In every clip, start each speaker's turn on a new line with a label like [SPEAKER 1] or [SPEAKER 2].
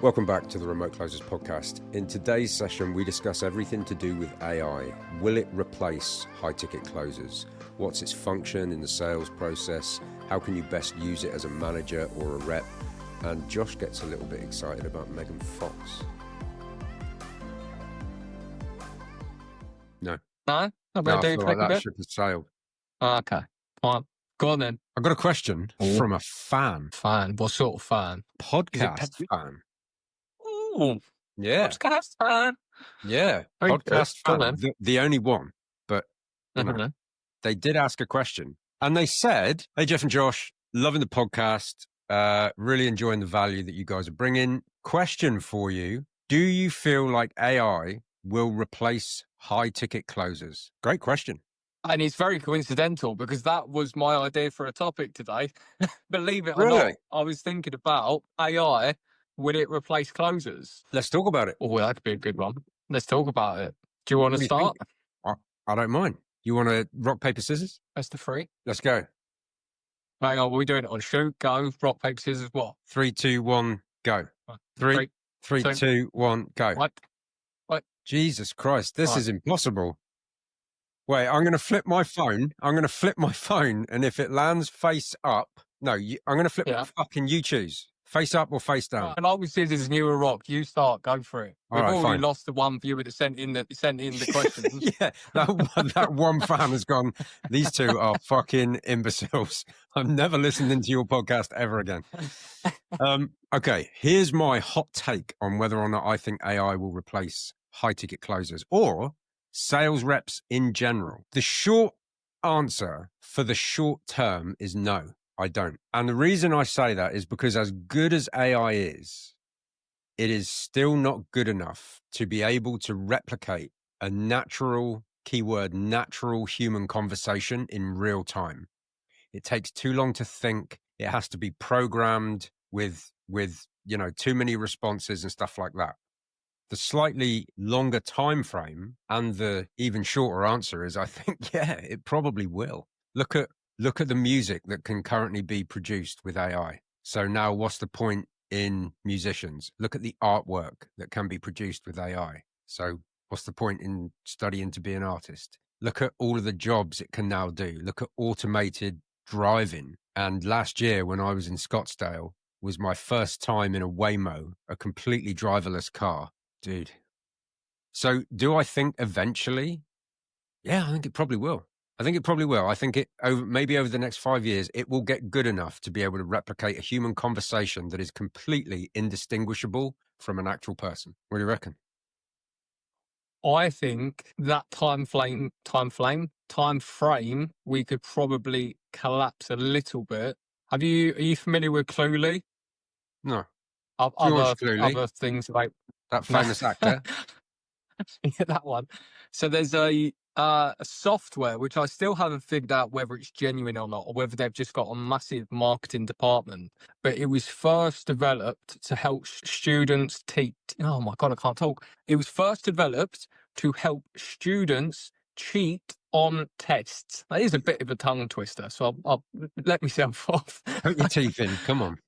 [SPEAKER 1] Welcome back to the Remote Closers podcast. In today's session, we discuss everything to do with AI. Will it replace high-ticket closers? What's its function in the sales process? How can you best use it as a manager or a rep? And Josh gets a little bit excited about Megan Fox. No.
[SPEAKER 2] No?
[SPEAKER 1] I feel like that ship has sailed.
[SPEAKER 2] Okay, fine. Go on then.
[SPEAKER 1] I've got a question from a fan.
[SPEAKER 2] Fan? What sort of fan?
[SPEAKER 1] Podcast fan.
[SPEAKER 2] Ooh,
[SPEAKER 1] Yeah.
[SPEAKER 2] podcast fan.
[SPEAKER 1] Yeah.
[SPEAKER 2] Very
[SPEAKER 1] Podcast
[SPEAKER 2] good.
[SPEAKER 1] fan. The only one. But you know, they did ask a question. And they said, hey, Jeff and Josh, loving the podcast. Really enjoying the value that you guys are bringing. Question for you. Do you feel like AI will replace high-ticket closers? Great question.
[SPEAKER 2] And it's very coincidental because that was my idea for a topic today. Believe it or not, I was thinking about AI. Will it replace closers?
[SPEAKER 1] Let's talk about it.
[SPEAKER 2] Oh, that could be a good one. Let's talk about it. Do you want to start?
[SPEAKER 1] I don't mind. You want to rock, paper, scissors?
[SPEAKER 2] That's the three.
[SPEAKER 1] Let's go.
[SPEAKER 2] Hang on, we're doing it on shoot, go, rock, paper, scissors, what?
[SPEAKER 1] 3, 2, 1, go. 3, 2, 1, go.
[SPEAKER 2] What?
[SPEAKER 1] Jesus Christ, this is impossible. Wait, I'm going to flip my phone. And if it lands face up, I'm going to flip my fucking, you choose. Face up or face down?
[SPEAKER 2] And I was scissors and you were rock. You start, go for it. We've already lost the one viewer that sent in the questions.
[SPEAKER 1] Yeah, that one fan has gone, these two are fucking imbeciles. I'm never listening to your podcast ever again. Okay, here's my hot take on whether or not I think AI will replace high-ticket closers or sales reps in general. The short answer for the short term is no, I don't. And the reason I say that is because as good as AI is, it is still not good enough to be able to replicate a natural, keyword, natural human conversation in real time. It takes too long to think. It has to be programmed with too many responses and stuff like that. The slightly longer time frame and the even shorter answer is, I think, yeah, it probably will. Look at the music that can currently be produced with AI. So now what's the point in musicians? Look at the artwork that can be produced with AI. So what's the point in studying to be an artist? Look at all of the jobs it can now do. Look at automated driving. And last year when I was in Scottsdale was my first time in a Waymo, a completely driverless car. Dude. So do I think eventually? Yeah, I think it probably will. I think it maybe over the next 5 years, it will get good enough to be able to replicate a human conversation that is completely indistinguishable from an actual person. What do you reckon?
[SPEAKER 2] I think that time frame, we could probably collapse a little bit. Are you familiar with Cluely?
[SPEAKER 1] No.
[SPEAKER 2] Other things like
[SPEAKER 1] that famous actor.
[SPEAKER 2] Yeah, that one. So there's a software which I still haven't figured out whether it's genuine or not, or whether they've just got a massive marketing department. But it was first developed to help students teach. Oh my God, I can't talk. It was first developed to help students cheat on tests. That is a bit of a tongue twister, so I'll let myself off.
[SPEAKER 1] Put your teeth in. Come on.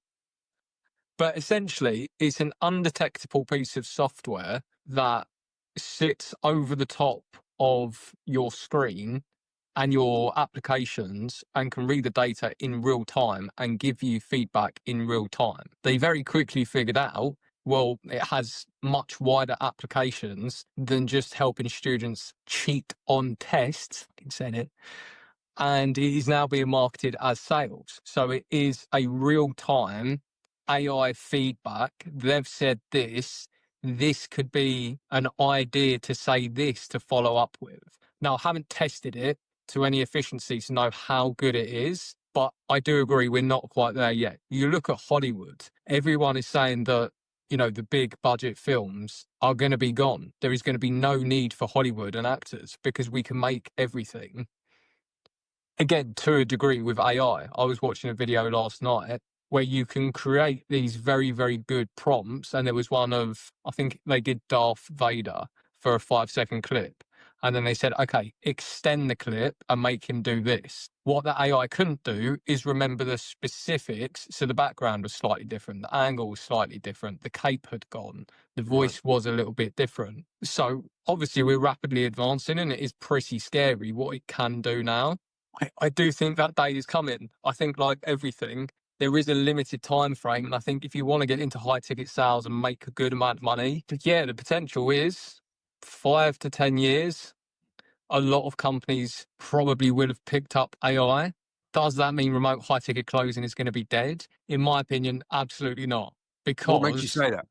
[SPEAKER 2] But essentially, it's an undetectable piece of software that sits over the top of your screen and your applications and can read the data in real time and give you feedback in real time. They very quickly figured out, well, it has much wider applications than just helping students cheat on tests. I said it. And it is now being marketed as sales. So it is a real-time AI feedback. They've said this could be an idea to say this to follow up with. Now, I haven't tested it to any efficiency to know how good it is, but I do agree we're not quite there yet. You look at Hollywood, everyone is saying that, the big budget films are going to be gone. There is going to be no need for Hollywood and actors because we can make everything. Again, to a degree with AI. I was watching a video last night where you can create these very, very good prompts. And there was one of, I think they did Darth Vader for a 5-second clip. And then they said, okay, extend the clip and make him do this. What the AI couldn't do is remember the specifics. So the background was slightly different. The angle was slightly different. The cape had gone. The voice was a little bit different. So obviously we're rapidly advancing, and it is pretty scary what it can do now. I do think that day is coming. I think, like everything, there is a limited time frame, and I think if you want to get into high ticket sales and make a good amount of money, yeah, the potential is 5 to 10 years. A lot of companies probably will have picked up AI. Does that mean remote high ticket closing is going to be dead? In my opinion, absolutely not.
[SPEAKER 1] What makes you
[SPEAKER 2] Because
[SPEAKER 1] say that?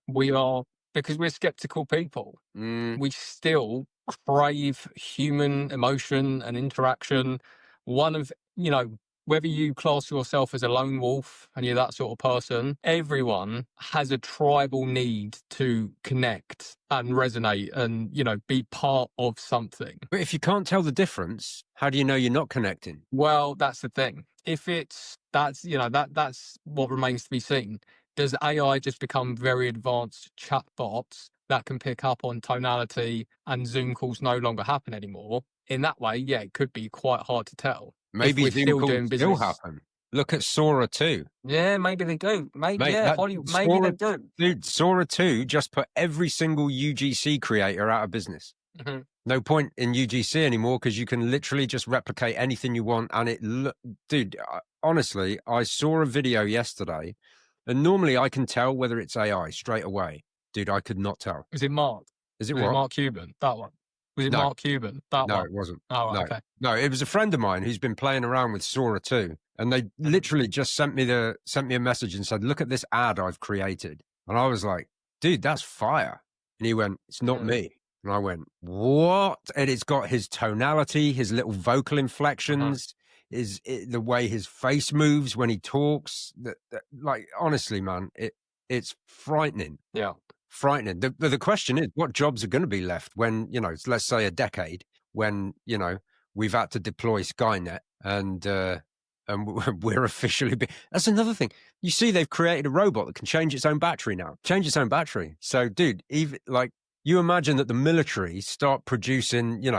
[SPEAKER 2] because we're skeptical people.
[SPEAKER 1] Mm.
[SPEAKER 2] We still crave human emotion and interaction. One of, whether you class yourself as a lone wolf and you're that sort of person, everyone has a tribal need to connect and resonate and, be part of something.
[SPEAKER 1] But if you can't tell the difference, how do you know you're not connecting?
[SPEAKER 2] Well, that's the thing. If that's what remains to be seen. Does AI just become very advanced chatbots that can pick up on tonality and Zoom calls no longer happen anymore? In that way, yeah, it could be quite hard to tell.
[SPEAKER 1] Maybe
[SPEAKER 2] we're
[SPEAKER 1] Zoom
[SPEAKER 2] still
[SPEAKER 1] calls
[SPEAKER 2] doing
[SPEAKER 1] still
[SPEAKER 2] business.
[SPEAKER 1] happen. Look at Sora 2.
[SPEAKER 2] Yeah, maybe they do. Maybe,
[SPEAKER 1] Mate,
[SPEAKER 2] yeah, maybe they do.
[SPEAKER 1] Dude, Sora 2 just put every single UGC creator out of business.
[SPEAKER 2] Mhm.
[SPEAKER 1] No point in UGC anymore because you can literally just replicate anything you want. And dude, honestly, I saw a video yesterday, and normally I can tell whether it's AI straight away. Dude, I could not tell.
[SPEAKER 2] Was it Mark?
[SPEAKER 1] Is it
[SPEAKER 2] Was
[SPEAKER 1] what?
[SPEAKER 2] it Mark Cuban? That one. Was it
[SPEAKER 1] No.
[SPEAKER 2] Mark Cuban? That
[SPEAKER 1] No,
[SPEAKER 2] one.
[SPEAKER 1] it wasn't.
[SPEAKER 2] Oh,
[SPEAKER 1] No.
[SPEAKER 2] okay.
[SPEAKER 1] No, it was a friend of mine who's been playing around with Sora 2, and they literally just sent me a message and said, "Look at this ad I've created." And I was like, "Dude, that's fire." And he went, "It's not me." And I went, "What?" And it's got his tonality, his little vocal inflections, the way his face moves when he talks. Like, honestly, man, it's frightening.
[SPEAKER 2] Yeah.
[SPEAKER 1] Frightening. The question is, what jobs are going to be left when, let's say a decade, when, we've had to deploy Skynet and we're officially that's another thing. You see, they've created a robot that can change its own battery now. Change its own battery. So, dude, even like, you imagine that the military start producing, you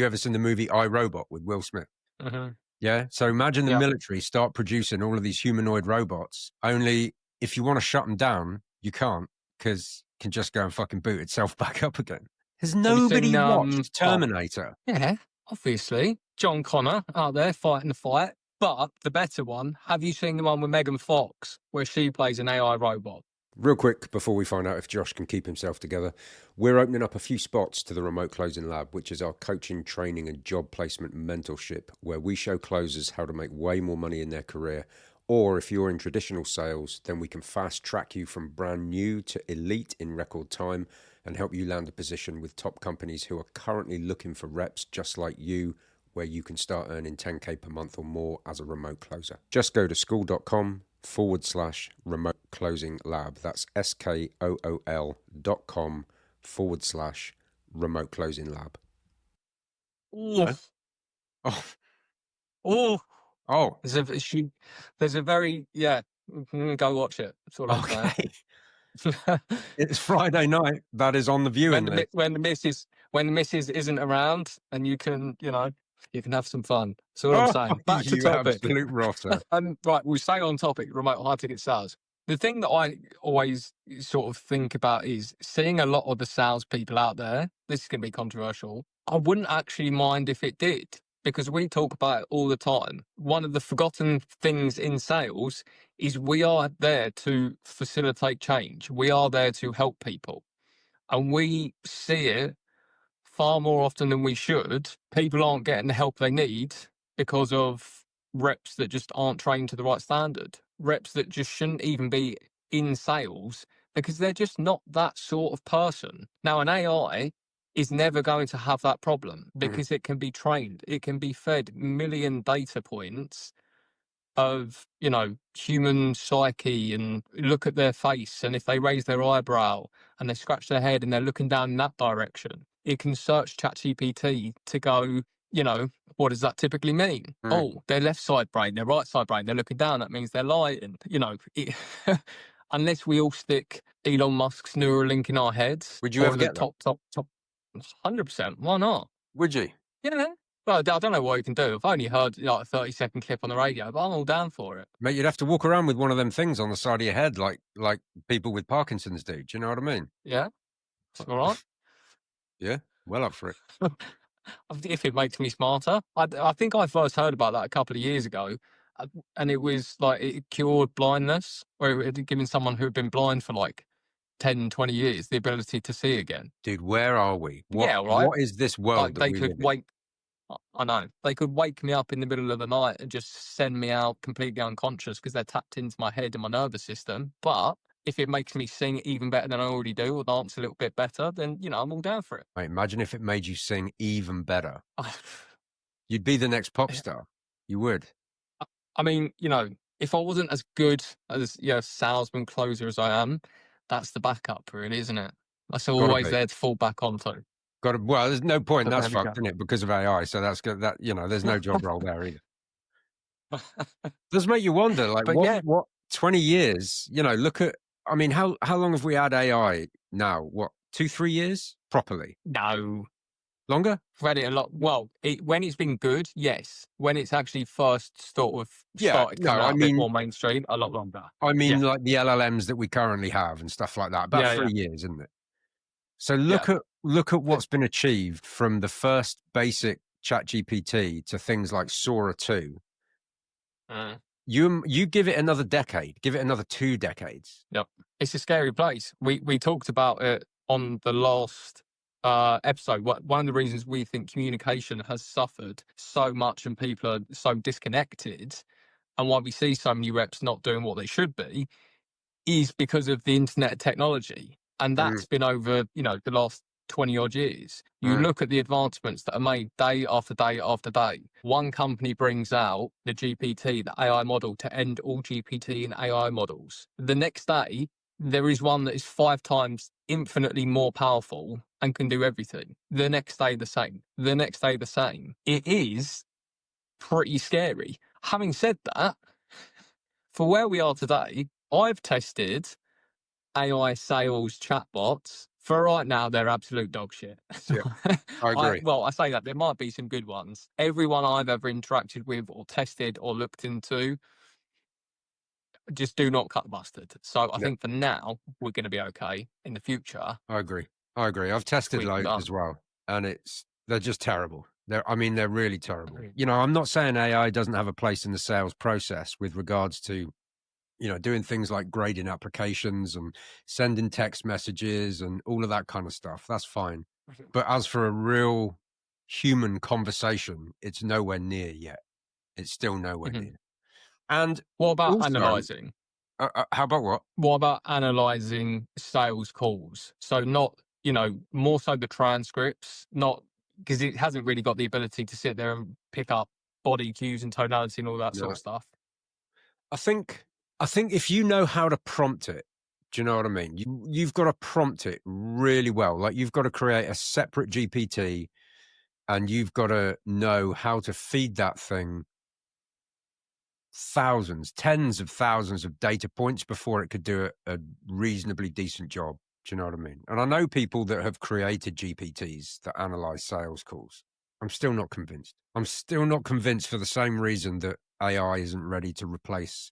[SPEAKER 1] ever seen the movie iRobot with Will Smith?
[SPEAKER 2] Mm-hmm.
[SPEAKER 1] Yeah. So imagine the military start producing all of these humanoid robots. Only if you want to shut them down, you can't, because it can just go and fucking boot itself back up again. Has nobody watched Terminator?
[SPEAKER 2] Yeah, obviously. John Connor out there fighting the fight. But the better one, have you seen the one with Megan Fox, where she plays an AI robot?
[SPEAKER 1] Real quick, before we find out if Josh can keep himself together, we're opening up a few spots to the Remote Closing Lab, which is our coaching, training and job placement mentorship, where we show closers how to make way more money in their career. Or if you're in traditional sales, then we can fast track you from brand new to elite in record time and help you land a position with top companies who are currently looking for reps just like you, where you can start earning 10K per month or more as a remote closer. Just go to school.com/remote closing lab. That's SKOOL.com/remote closing lab.
[SPEAKER 2] Oof.
[SPEAKER 1] Oh.
[SPEAKER 2] Oh.
[SPEAKER 1] Oh.
[SPEAKER 2] There's a very, go watch it. That's all I'm saying.
[SPEAKER 1] It's Friday night. That is on the viewing list.
[SPEAKER 2] When the missus isn't around, and you can have some fun. That's all I'm saying. Back to topic.
[SPEAKER 1] Absolute rotter.
[SPEAKER 2] Right, we'll stay on topic, remote high ticket sales. The thing that I always sort of think about is seeing a lot of the salespeople out there. This is going to be controversial. I wouldn't actually mind if it did, because we talk about it all the time. One of the forgotten things in sales is we are there to facilitate change. We are there to help people. And we see it far more often than we should. People aren't getting the help they need because of reps that just aren't trained to the right standard. Reps that just shouldn't even be in sales because they're just not that sort of person. Now, an AI is never going to have that problem because it can be trained. It can be fed million data points of, human psyche, and look at their face. And if they raise their eyebrow and they scratch their head and they're looking down in that direction, it can search ChatGPT to go, what does that typically mean? Oh, their left side brain, their right side brain, they're looking down. That means they're lying. Unless we all stick Elon Musk's Neuralink in our heads.
[SPEAKER 1] Would you ever get
[SPEAKER 2] top 100%? Why not?
[SPEAKER 1] Would you?
[SPEAKER 2] Yeah. Well, I don't know what you can do. I've only heard like a 30-second clip on the radio, but I'm all down for it.
[SPEAKER 1] Mate, you'd have to walk around with one of them things on the side of your head, like people with Parkinson's do. Do you know what I mean?
[SPEAKER 2] Yeah. It's all right.
[SPEAKER 1] Yeah, well up for it.
[SPEAKER 2] If it makes me smarter. I think I first heard about that a couple of years ago, and it was like it cured blindness, or it had given someone who had been blind for like 10, 20 years the ability to see again.
[SPEAKER 1] Dude, where are we?
[SPEAKER 2] Yeah, right.
[SPEAKER 1] What is this world
[SPEAKER 2] Like
[SPEAKER 1] that
[SPEAKER 2] they
[SPEAKER 1] we
[SPEAKER 2] could
[SPEAKER 1] live in?
[SPEAKER 2] wake. I know they could wake me up in the middle of the night and just send me out completely unconscious because they're tapped into my head and my nervous system. But if it makes me sing even better than I already do, or dance a little bit better, then I'm all down for it.
[SPEAKER 1] Mate, imagine if it made you sing even better. You'd be the next pop
[SPEAKER 2] Yeah.
[SPEAKER 1] star. You would.
[SPEAKER 2] I mean, if I wasn't as good as salesman closer as I am, that's the backup, really, isn't it? That's
[SPEAKER 1] Gotta
[SPEAKER 2] always
[SPEAKER 1] be.
[SPEAKER 2] there to fall back onto.
[SPEAKER 1] Well, there's no point.
[SPEAKER 2] But
[SPEAKER 1] That's
[SPEAKER 2] there we
[SPEAKER 1] fucked, isn't it? Because of AI. So that's good. There's no job role there either. Does make you wonder, like,
[SPEAKER 2] But yeah,
[SPEAKER 1] what 20 years? Look at. I mean, how long have we had AI now? What, 2-3 years properly?
[SPEAKER 2] no,
[SPEAKER 1] Longer?
[SPEAKER 2] I've read it a lot. Well, when it's been good, yes. When it's actually first sort of
[SPEAKER 1] Yeah.
[SPEAKER 2] started
[SPEAKER 1] No,
[SPEAKER 2] coming
[SPEAKER 1] I
[SPEAKER 2] out a bit
[SPEAKER 1] mean,
[SPEAKER 2] more mainstream, a lot longer.
[SPEAKER 1] yeah.
[SPEAKER 2] Yeah,
[SPEAKER 1] Like the LLMs that we currently have and stuff like that. About
[SPEAKER 2] yeah,
[SPEAKER 1] 3 years, isn't it? So
[SPEAKER 2] yeah.
[SPEAKER 1] look at what's been achieved from the first basic ChatGPT to things like Sora 2.
[SPEAKER 2] Mm.
[SPEAKER 1] You give it another decade, give it another 2 decades.
[SPEAKER 2] Yep. It's a scary place. We talked about it on the last episode. One of the reasons we think communication has suffered so much and people are so disconnected, and why we see so many reps not doing what they should be, is because of the internet technology. And that's been over, the last 20 odd years. You look at the advancements that are made day after day after day. One company brings out the GPT, the AI model, to end all GPT and AI models. The next day, there is one that is 5 times infinitely more powerful and can do everything. The next day, the same. The next day, the same. It is pretty scary. Having said that, for where we are today, I've tested AI sales chatbots. For right now, they're absolute dog shit.
[SPEAKER 1] Yeah, I agree.
[SPEAKER 2] I say that there might be some good ones. Everyone I've ever interacted with or tested or looked into, just do not cut the mustard. So I
[SPEAKER 1] Yeah,
[SPEAKER 2] think for now, we're going to be okay. In the future,
[SPEAKER 1] I agree. I've tested
[SPEAKER 2] squeak them
[SPEAKER 1] loads
[SPEAKER 2] down.
[SPEAKER 1] as well, and they're just terrible. They're really terrible. I'm not saying AI doesn't have a place in the sales process with regards to doing things like grading applications and sending text messages and all of that kind of stuff. That's fine. But as for a real human conversation, it's nowhere near yet. It's still nowhere near. And
[SPEAKER 2] What about
[SPEAKER 1] also,
[SPEAKER 2] analyzing?
[SPEAKER 1] how about what?
[SPEAKER 2] What about analyzing sales calls? So not, more so the transcripts, not because it hasn't really got the ability to sit there and pick up body cues and tonality and all that sort
[SPEAKER 1] No.
[SPEAKER 2] of stuff.
[SPEAKER 1] I think if you know how to prompt it, do you know what I mean? You've got to prompt it really well. Like you've got to create a separate GPT and you've got to know how to feed that thing thousands, tens of thousands of data points before it could do a reasonably decent job. Do you know what I mean? And I know people that have created GPTs that analyze sales calls. I'm still not convinced. I'm still not convinced for the same reason that AI isn't ready to replace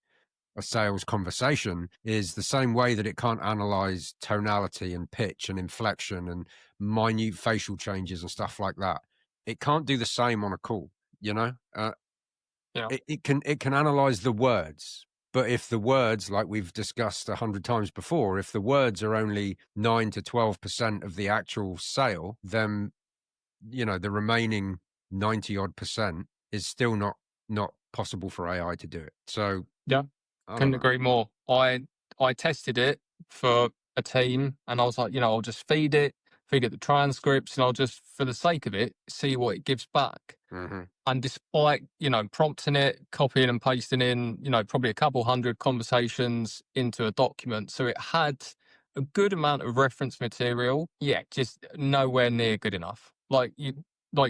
[SPEAKER 1] a sales conversation, is the same way that it can't analyze tonality and pitch and inflection and minute facial changes and stuff like that. It can't do the same on a call,
[SPEAKER 2] Yeah.
[SPEAKER 1] it can analyze the words, but if the words, like we've discussed 100 times before, if the words are only 9 to 12% of the actual sale, then the remaining 90 odd percent is still not possible for AI to do it. So
[SPEAKER 2] Yeah. Couldn't agree more. I tested it for a team and I was like, I'll just feed it the transcripts and I'll just, for the sake of it, see what it gives back.
[SPEAKER 1] Mm-hmm.
[SPEAKER 2] And despite, prompting it, copying and pasting in, probably a couple hundred conversations into a document. So it had a good amount of reference material. Yeah, just nowhere near good enough. Like you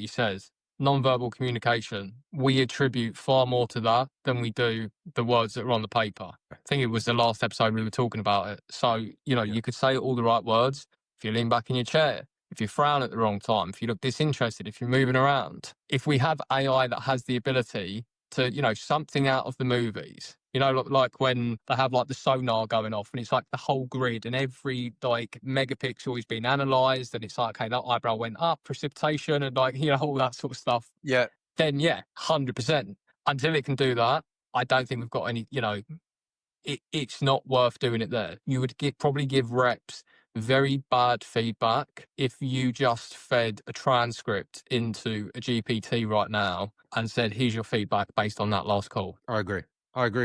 [SPEAKER 2] said, non-verbal communication, we attribute far more to that than we do the words that are on the paper. I think it was the last episode we were talking about it. So, you could say all the right words if you lean back in your chair. if you frown at the wrong time, if you look disinterested, if you're moving around, if we have AI that has the ability to, something out of the movies, like when they have like the sonar going off and it's like the whole grid and every like megapixel is being analyzed and it's like, okay, that eyebrow went up, precipitation and like, all that sort of stuff.
[SPEAKER 1] Yeah.
[SPEAKER 2] Then yeah, 100%. Until it can do that, I don't think we've got any, it's not worth doing it there. You would probably give reps very bad feedback if you just fed a transcript into a GPT right now and said, here's your feedback based on that last call.
[SPEAKER 1] I agree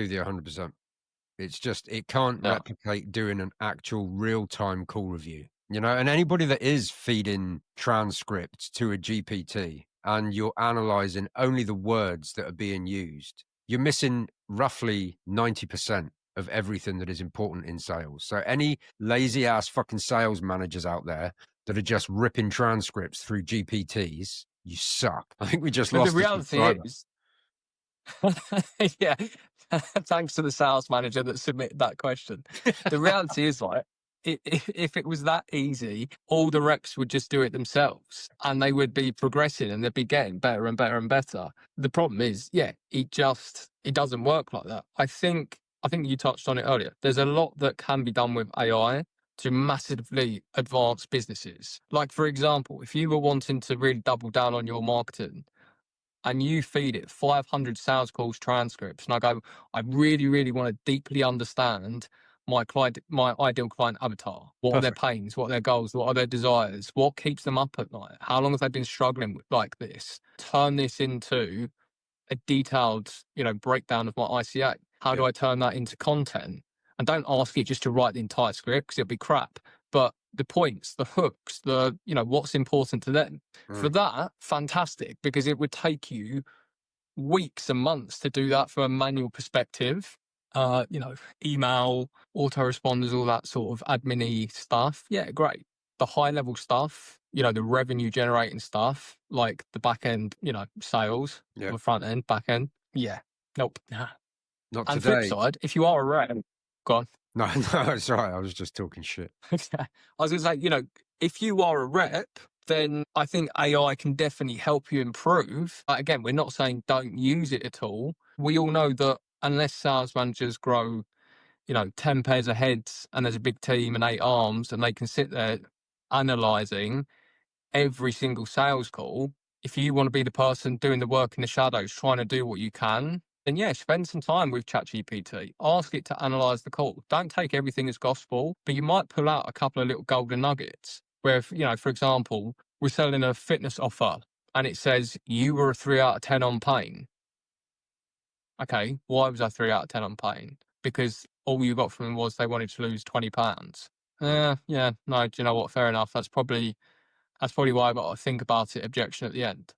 [SPEAKER 1] with you 100%. It's just, it can't
[SPEAKER 2] Yeah.
[SPEAKER 1] replicate doing an actual real-time call review, and anybody that is feeding transcripts to a GPT and you're analyzing only the words that are being used, you're missing roughly 90% of everything that is important in sales. So any lazy ass fucking sales managers out there that are just ripping transcripts through GPTs, you suck. I think we just lost
[SPEAKER 2] the reality is, yeah, thanks to the sales manager that submitted that question. The reality is, like, if it was that easy, all the reps would just do it themselves and they would be progressing and they'd be getting better and better and better. The problem is, yeah, it doesn't work like that. I think you touched on it earlier. There's a lot that can be done with AI to massively advance businesses. Like, for example, if you were wanting to really double down on your marketing and you feed it 500 sales calls transcripts, and I go, I really, really want to deeply understand my ideal client avatar. What are their pains? What are their goals? What are their desires? What keeps them up at night? How long have they been struggling with like this? Turn this into a detailed, breakdown of my ICA. How do I turn that into content? And don't ask it just to write the entire script because it'll be crap. But the points, the hooks, what's important to them. For that, fantastic, because it would take you weeks and months to do that from a manual perspective. Email, autoresponders, all that sort of admin-y stuff. Yeah, great. The high level stuff, the revenue generating stuff, like the back end, sales, the front end, back end. Yeah. Nope. Nah.
[SPEAKER 1] Not
[SPEAKER 2] and
[SPEAKER 1] today.
[SPEAKER 2] flip side, if you are a rep, go on.
[SPEAKER 1] No, it's all right. I was just talking shit.
[SPEAKER 2] I was going to say, if you are a rep, then I think AI can definitely help you improve. But again, we're not saying don't use it at all. We all know that unless sales managers grow, 10 pairs of heads and there's a big team and 8 arms and they can sit there analysing every single sales call, if you want to be the person doing the work in the shadows, trying to do what you can, then yeah, spend some time with ChatGPT. Ask it to analyze the call. Don't take everything as gospel, but you might pull out a couple of little golden nuggets where, if, for example, we're selling a fitness offer and it says you were a 3 out of 10 on pain. Okay, why was I 3 out of 10 on pain? Because all you got from them was they wanted to lose 20 pounds. No, do you know what? Fair enough. That's probably why I got to think about it. Objection at the end.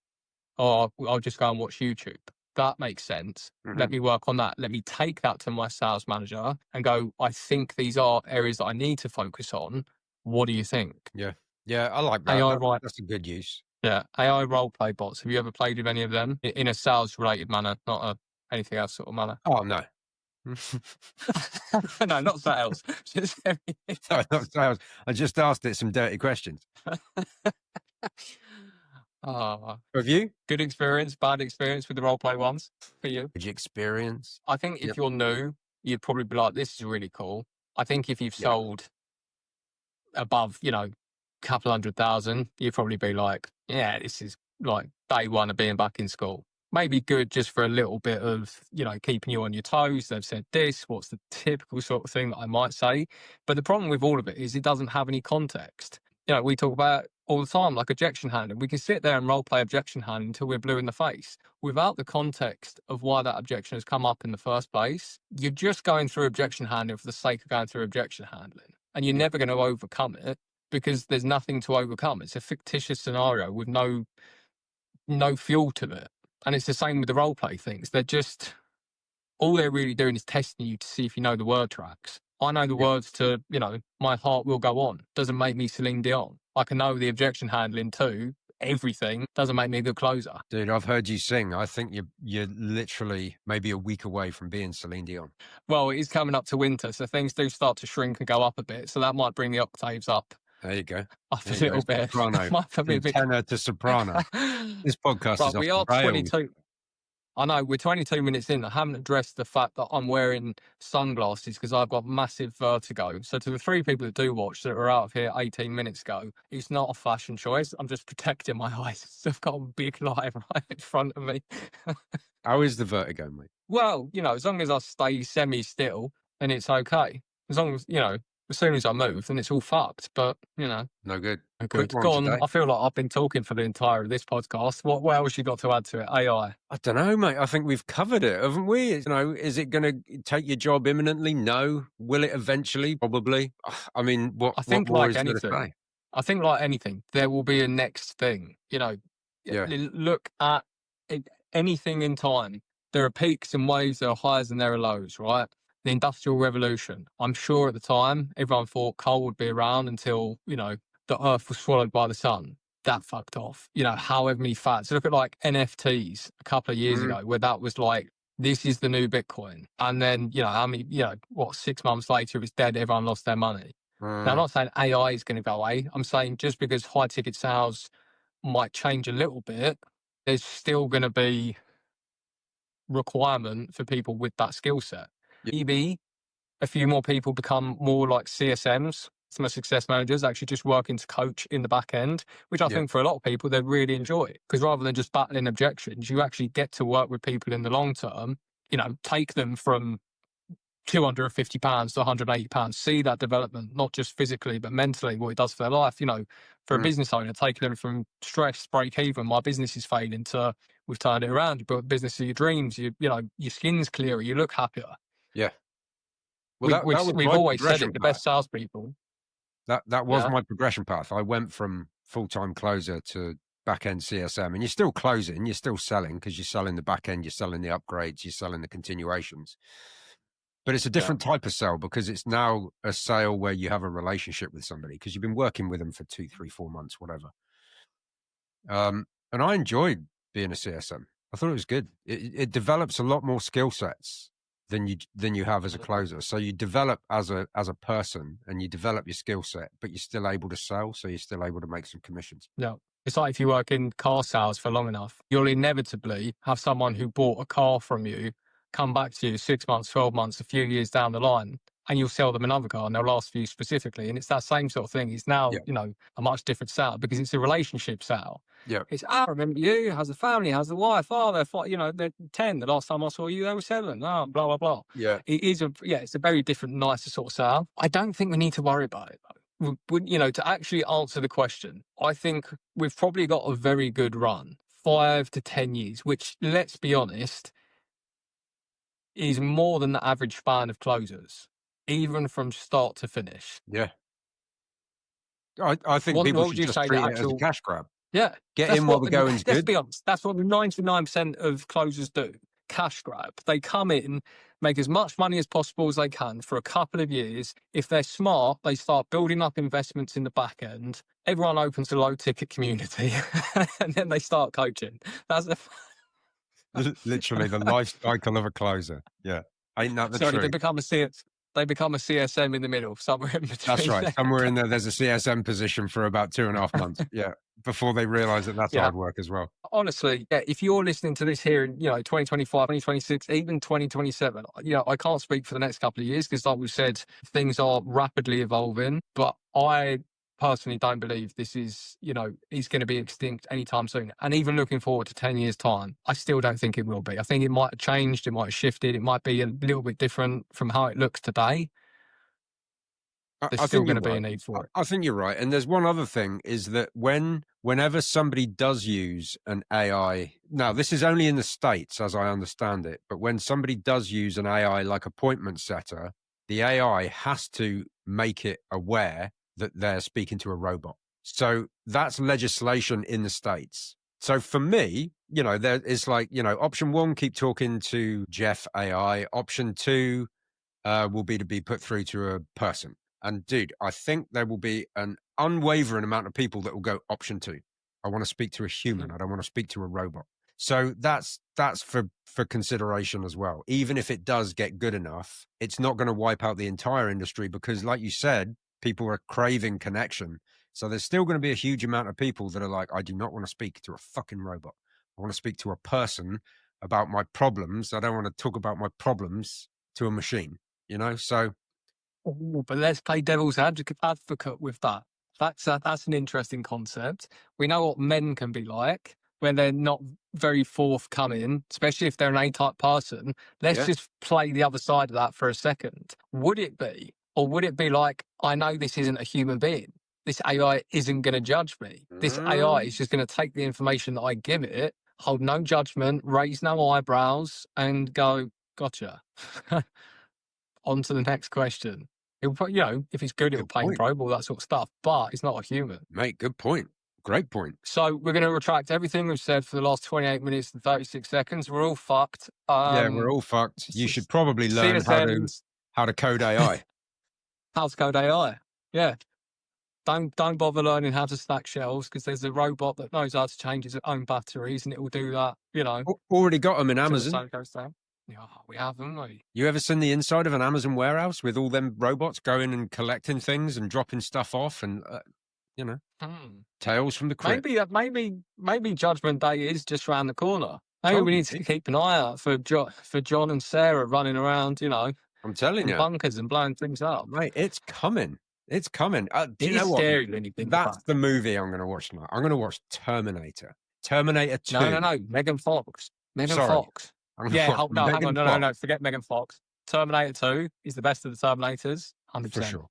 [SPEAKER 2] Or I'll just go and watch YouTube. That makes sense. Let me work on that. Let me take that to my sales manager and go, I think these are areas that I need to focus on. What do you think?
[SPEAKER 1] Yeah, I like that. That's a good use.
[SPEAKER 2] Yeah, AI role play bots. Have you ever played with any of them in a sales related manner, not anything else sort of manner?
[SPEAKER 1] Oh, no.
[SPEAKER 2] No, not sales.
[SPEAKER 1] No, not sales. I just asked it some dirty questions. Have you?
[SPEAKER 2] Good experience, bad experience with the role play ones for you?
[SPEAKER 1] Good experience.
[SPEAKER 2] I think if you're new, you'd probably be like, this is really cool. I think if you've sold above, couple 100,000, you'd probably be like, yeah, this is like day one of being back in school. Maybe good just for a little bit of, keeping you on your toes. They've said this, what's the typical sort of thing that I might say? But the problem with all of it is it doesn't have any context. We talk about all the time, like objection handling. We can sit there and role play objection handling until we're blue in the face. Without the context of why that objection has come up in the first place, you're just going through objection handling for the sake of going through objection handling. And you're never going to overcome it because there's nothing to overcome. It's a fictitious scenario with no fuel to it. And it's the same with the role play things. All they're really doing is testing you to see if you know the word tracks. I know the words to, my heart will go on. Doesn't make me Celine Dion. I can know the objection handling too. Everything doesn't make me a good closer.
[SPEAKER 1] Dude, I've heard you sing. I think you're literally maybe a week away from being Celine Dion.
[SPEAKER 2] Well, it is coming up to winter, so things do start to shrink and go up a bit. So that might bring the octaves up
[SPEAKER 1] There you go.
[SPEAKER 2] Up a
[SPEAKER 1] There you go.
[SPEAKER 2] little bit.
[SPEAKER 1] Soprano.
[SPEAKER 2] Might be a
[SPEAKER 1] From
[SPEAKER 2] bit.
[SPEAKER 1] tenor to soprano. This podcast is
[SPEAKER 2] Right,
[SPEAKER 1] off
[SPEAKER 2] we
[SPEAKER 1] the
[SPEAKER 2] are
[SPEAKER 1] rails.
[SPEAKER 2] 22. I know we're 22 minutes in. I haven't addressed the fact that I'm wearing sunglasses because I've got massive vertigo. So to the 3 people that do watch that were out of here 18 minutes ago, it's not a fashion choice. I'm just protecting my eyes. I've got a big light right in front of me.
[SPEAKER 1] How is the vertigo, mate?
[SPEAKER 2] Well, as long as I stay semi-still, then it's okay. As long as, as soon as I move, then it's all fucked. But,
[SPEAKER 1] No good.
[SPEAKER 2] no
[SPEAKER 1] Quick
[SPEAKER 2] good.
[SPEAKER 1] one
[SPEAKER 2] Go on.
[SPEAKER 1] today.
[SPEAKER 2] I feel like I've been talking for the entire of this podcast. What else you got to add to it? AI.
[SPEAKER 1] I don't know, mate. I think we've covered it, haven't we? Is it going to take your job imminently? No. Will it eventually? Probably. I mean, what
[SPEAKER 2] I think
[SPEAKER 1] more
[SPEAKER 2] like
[SPEAKER 1] is there to
[SPEAKER 2] anything,
[SPEAKER 1] say?
[SPEAKER 2] there will be a next thing.
[SPEAKER 1] Yeah.
[SPEAKER 2] Look at anything in time. There are peaks and waves, there are highs and there are lows, right? The Industrial Revolution. I'm sure at the time everyone thought coal would be around until, the earth was swallowed by the sun. That fucked off. However many facts. Look at like NFTs a couple of years ago, where that was like, this is the new Bitcoin. And then, how many, 6 months later it was dead, everyone lost their money. Now, I'm not saying AI is going to go away. I'm saying just because high ticket sales might change a little bit, there's still going to be requirement for people with that skill set. Maybe a few more people become more like CSMs, customer success managers, actually just working to coach in the back end, which I think for a lot of people, they really enjoy. Because rather than just battling objections, you actually get to work with people in the long term, take them from £250 to £180, see that development, not just physically, but mentally, what it does for their life. For a business owner, taking them from stress, break even, my business is failing, to we've turned it around, you built the business of your dreams, your skin's clearer, you look happier.
[SPEAKER 1] Yeah. Well,
[SPEAKER 2] We've always said it, the best salespeople.
[SPEAKER 1] That was my progression path. I went from full-time closer to back-end CSM, and you're still closing, you're still selling, because you're selling the back end, you're selling the upgrades, you're selling the continuations. But it's a different type of sale, because it's now a sale where you have a relationship with somebody, because you've been working with them for 2, 3, 4 months, whatever. And I enjoyed being a CSM. I thought it was good. It develops a lot more skill sets than you have as a closer. So you develop as a person, and you develop your skill set, but you're still able to sell, so you're still able to make some commissions.
[SPEAKER 2] Yeah. It's like if you work in car sales for long enough, you'll inevitably have someone who bought a car from you come back to you 6 months, 12 months, a few years down the line, and you'll sell them another car and they'll ask for you specifically. And it's that same sort of thing. It's now, a much different sale, because it's a relationship sale.
[SPEAKER 1] Yeah.
[SPEAKER 2] It's, I remember you, has a family, has a wife, they're 10. The last time I saw you, they were 7. Blah, blah, blah.
[SPEAKER 1] Yeah.
[SPEAKER 2] It's a very different, nicer sort of sale. I don't think we need to worry about it, though. To actually answer the question, I think we've probably got a very good run, 5 to 10 years, which, let's be honest, is more than the average span of closers, even from start to finish.
[SPEAKER 1] Yeah. I think people should just treat it as a cash grab.
[SPEAKER 2] Yeah.
[SPEAKER 1] Get in while the going's good.
[SPEAKER 2] Let's be honest, that's what 99% of closers do. Cash grab. They come in, make as much money as possible as they can for a couple of years. If they're smart, they start building up investments in the back end. Everyone opens a low ticket community and then they start coaching. That's
[SPEAKER 1] literally the life cycle of a closer. Yeah. Ain't that the truth?
[SPEAKER 2] They become a CSM in the middle, somewhere in between.
[SPEAKER 1] That's right. Somewhere in there's a CSM position for about 2.5 months. Yeah. Before they realize that that's hard work as well.
[SPEAKER 2] Honestly, if you're listening to this here in, 2025, 2026, even 2027, I can't speak for the next couple of years, because like we said, things are rapidly evolving, but I personally don't believe this is going to be extinct anytime soon. And even looking forward to 10 years time, I still don't think it will be. I think it might have changed, it might have shifted, it might be a little bit different from how it looks today. There's still going to be a need for it.
[SPEAKER 1] I think you're right. And there's one other thing, is that whenever somebody does use an AI, now this is only in the States as I understand it, but when somebody does use an AI like appointment setter, the AI has to make it aware that they're speaking to a robot. So that's legislation in the States. So for me, there is like, option 1, keep talking to Jeff AI. Option 2 will be to be put through to a person. And dude, I think there will be an unwavering amount of people that will go option 2. I want to speak to a human. I don't want to speak to a robot. So that's for consideration as well. Even if it does get good enough, it's not going to wipe out the entire industry, because like you said, people are craving connection. So there's still going to be a huge amount of people that are like, I do not want to speak to a fucking robot. I want to speak to a person about my problems. I don't want to talk about my problems to a machine, you know? So
[SPEAKER 2] Ooh, but let's play devil's advocate with that. That's an interesting concept. We know what men can be like when they're not very forthcoming, especially if they're an A-type person. Let's
[SPEAKER 1] Yeah.
[SPEAKER 2] just play the other side of that for a second. Would it be, or would it be like, I know this isn't a human being. This AI isn't going to judge me. This AI is just going to take the information that I give it, hold no judgment, raise no eyebrows, and go, gotcha. On to the next question. If he's good, it'll
[SPEAKER 1] Good
[SPEAKER 2] play and
[SPEAKER 1] point.
[SPEAKER 2] probe, all that sort of stuff, but it's not a human.
[SPEAKER 1] Mate, good point. Great point.
[SPEAKER 2] So we're going to retract everything we've said for the last 28 minutes and 36 seconds. We're all fucked.
[SPEAKER 1] Yeah, we're all fucked. You should probably learn how to code AI.
[SPEAKER 2] How to code AI. Yeah. Don't bother learning how to stack shelves, because there's a robot that knows how to change its own batteries, and it will do that,
[SPEAKER 1] Already got them in
[SPEAKER 2] till the
[SPEAKER 1] Amazon.
[SPEAKER 2] sun goes down. Yeah, we have, haven't we?
[SPEAKER 1] You ever seen the inside of an Amazon warehouse with all them robots going and collecting things and dropping stuff off and, tales from the crypt?
[SPEAKER 2] Maybe Judgment Day is just around the corner. Maybe we need to keep an eye out for John and Sarah running around,
[SPEAKER 1] I'm telling you,
[SPEAKER 2] bunkers and blowing things up.
[SPEAKER 1] mate, it's coming. It's coming. Do you
[SPEAKER 2] It's
[SPEAKER 1] know what?
[SPEAKER 2] scary when you think
[SPEAKER 1] That's
[SPEAKER 2] about
[SPEAKER 1] the movie I'm going to watch tonight. I'm going to watch Terminator. Terminator 2.
[SPEAKER 2] it. No. Megan Fox.
[SPEAKER 1] Sorry.
[SPEAKER 2] Fox. Yeah.
[SPEAKER 1] Watch
[SPEAKER 2] No, hang
[SPEAKER 1] Megan
[SPEAKER 2] on. No.
[SPEAKER 1] Fox.
[SPEAKER 2] Forget Megan Fox. Terminator 2 is the best of the Terminators. 100%.
[SPEAKER 1] For sure.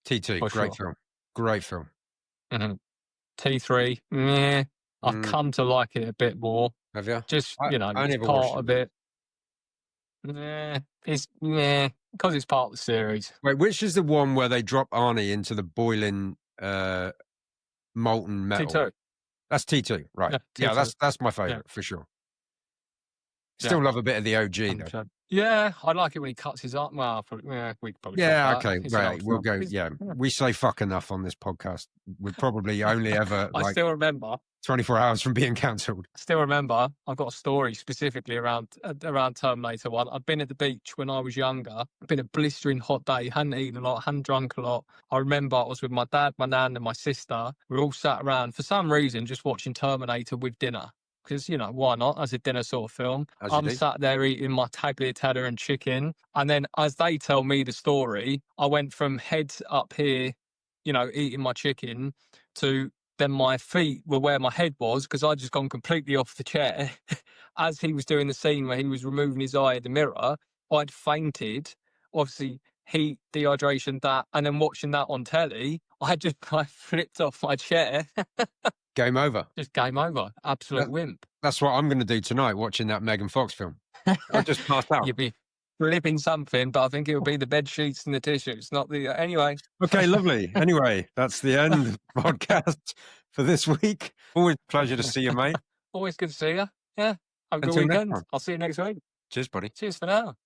[SPEAKER 1] T2,
[SPEAKER 2] For
[SPEAKER 1] great
[SPEAKER 2] sure.
[SPEAKER 1] film. Great film.
[SPEAKER 2] Mm-hmm. T3, meh. I've come to like it a bit more.
[SPEAKER 1] Have you?
[SPEAKER 2] Just,
[SPEAKER 1] I
[SPEAKER 2] it's
[SPEAKER 1] never
[SPEAKER 2] part
[SPEAKER 1] watched
[SPEAKER 2] of it. It's because it's part of the series.
[SPEAKER 1] Wait, which is the one where they drop Arnie into the boiling molten metal?
[SPEAKER 2] T2.
[SPEAKER 1] That's T2, right?
[SPEAKER 2] Yeah,
[SPEAKER 1] Yeah,
[SPEAKER 2] T2.
[SPEAKER 1] that's my favorite for sure. Still love a bit of the OG though.
[SPEAKER 2] 100%. Yeah, I like it when he cuts his arm. Well, we could probably.
[SPEAKER 1] Yeah,
[SPEAKER 2] talk about
[SPEAKER 1] okay,
[SPEAKER 2] it. It's an
[SPEAKER 1] right.
[SPEAKER 2] old
[SPEAKER 1] We'll
[SPEAKER 2] film.
[SPEAKER 1] go. Yeah, we say fuck enough on this podcast. We probably only ever
[SPEAKER 2] I still remember.
[SPEAKER 1] 24 hours from being cancelled.
[SPEAKER 2] I've got a story specifically around Terminator 1. I'd been at the beach when I was younger. It'd been a blistering hot day. Hadn't eaten a lot, hadn't drunk a lot. I remember I was with my dad, my nan, and my sister. We were all sat around for some reason just watching Terminator with dinner. Because, why not? As a dinner sort of film. I'm sat there eating my tagliatelle and chicken. And then as they tell me the story, I went from head up here, eating my chicken, to then my feet were where my head was, because I'd just gone completely off the chair. As he was doing the scene where he was removing his eye in the mirror, I'd fainted. Obviously, heat, dehydration, that. And then watching that on telly, I flipped off my chair.
[SPEAKER 1] Game over.
[SPEAKER 2] Just game over. Absolute wimp.
[SPEAKER 1] That's what I'm going to do tonight, watching that Megan Fox film. I'll just pass out.
[SPEAKER 2] You'd be flipping something, but I think it would be the bed sheets and the tissues, not the... Anyway.
[SPEAKER 1] Okay, lovely. Anyway, that's the end of the podcast for this week. Always a pleasure to see you, mate.
[SPEAKER 2] Always good to see you. Yeah. Have a good
[SPEAKER 1] Until next
[SPEAKER 2] weekend.
[SPEAKER 1] time.
[SPEAKER 2] I'll see you next week.
[SPEAKER 1] Cheers, buddy.
[SPEAKER 2] Cheers for now.